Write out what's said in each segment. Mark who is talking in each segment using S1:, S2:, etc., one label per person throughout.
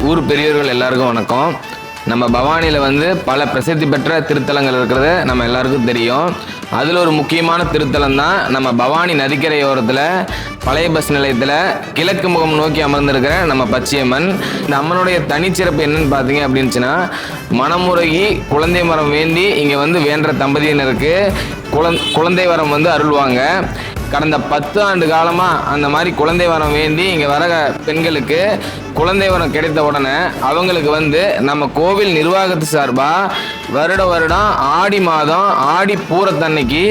S1: ஊர் பெரியவர்கள் எல்லாருக்கும் வணக்கம். நம்ம பவானியில் வந்து பல பிரசித்தி பெற்ற திருத்தலங்கள் இருக்கிறது நம்ம எல்லாருக்கும் தெரியும். அதில் ஒரு முக்கியமான திருத்தலம் தான் நம்ம பவானி நதிக்கரையோரத்தில் பழைய பஸ் நிலையத்தில் கிழக்கு முகம் நோக்கி அமர்ந்திருக்கிற நம்ம பச்சையம்மன். இந்த அம்மனுடைய தனிச்சிறப்பு என்னன்னு பார்த்தீங்க அப்படின்னுச்சுன்னா, மனமுருகி குழந்தை மரம் வேண்டி இங்கே வந்து வேண்ட தம்பதியினருக்கு குழந்தை வரம் வந்து அருள்வாங்க. கடந்த 10 ஆண்டு காலமாக அந்த மாதிரி குழந்தை வரம் வேண்டி இங்கே வர பெண்களுக்கு குழந்தை வரம் கிடைத்த உடனே அவங்களுக்கு வந்து நம்ம கோவில் நிர்வாகத்து சார்பாக வருடம் ஆடி மாதம் ஆடி பூரத்தன்னைக்கு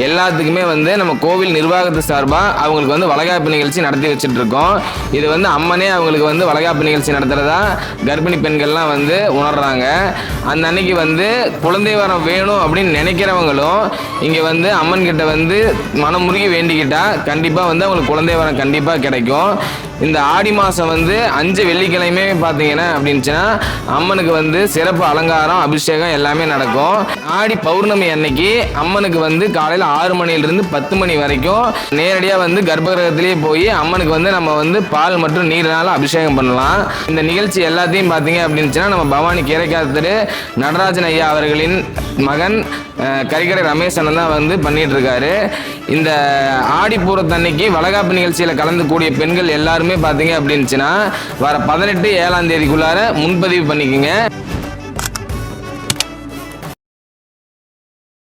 S1: எல்லாத்துக்குமே வந்து நம்ம கோவில் நிர்வாகத்து சார்பாக அவங்களுக்கு வந்து வளைகாப்பு நிகழ்ச்சி நடத்தி வச்சுட்டு இருக்கோம். இது வந்து அம்மனே அவங்களுக்கு வந்து வளைகாப்பு நிகழ்ச்சி நடத்துகிறதா கர்ப்பிணி பெண்கள்லாம் வந்து உணர்றாங்க. அந்த அன்னைக்கு வந்து குழந்தை வரம் வேணும் அப்படின்னு நினைக்கிறவங்களும் இங்கே வந்து அம்மன் கிட்ட வந்து மனமுருகி வேண்டிக்கிட்டா கண்டிப்பாக வந்து அவங்களுக்கு குழந்தை வரம் கண்டிப்பாக கிடைக்கும். இந்த ஆடி மாதம் வந்து 5 வெள்ளிக்கிழமை பார்த்தீங்கன்னா அப்படின்னுச்சுன்னா அம்மனுக்கு வந்து சிறப்பு அலங்காரம் அபிஷேகம் எல்லாமே நடக்கும். ஆடி பௌர்ணமி அன்னைக்கு அம்மனுக்கு வந்து காலையில் 6 மணிலிருந்து 10 மணி வரைக்கும் நேரடியாக வந்து கர்ப்பகிரகத்திலேயே போய் அம்மனுக்கு வந்து நம்ம வந்து பால் மற்றும் நீரினால் அபிஷேகம் பண்ணலாம். இந்த நிகழ்ச்சி எல்லாத்தையும் பார்த்தீங்க அப்படின்னுச்சுன்னா நம்ம பவானி கீரைக்காத்தரு நடராஜன் ஐயா அவர்களின் மகன் கரிகரை ரமேசன் தான் வந்து பண்ணிட்டு இருக்காரு. இந்த ஆடிப்பூரத்தன்னைக்கு வளைகாப்பு நிகழ்ச்சியில் கலந்துக்கூடிய பெண்கள் எல்லாருமே பார்த்தீங்க அப்படின்னுச்சுன்னா வர 18 7ஆம் தேதிக்குள்ளார முன்பதிவு பண்ணிக்கோங்க.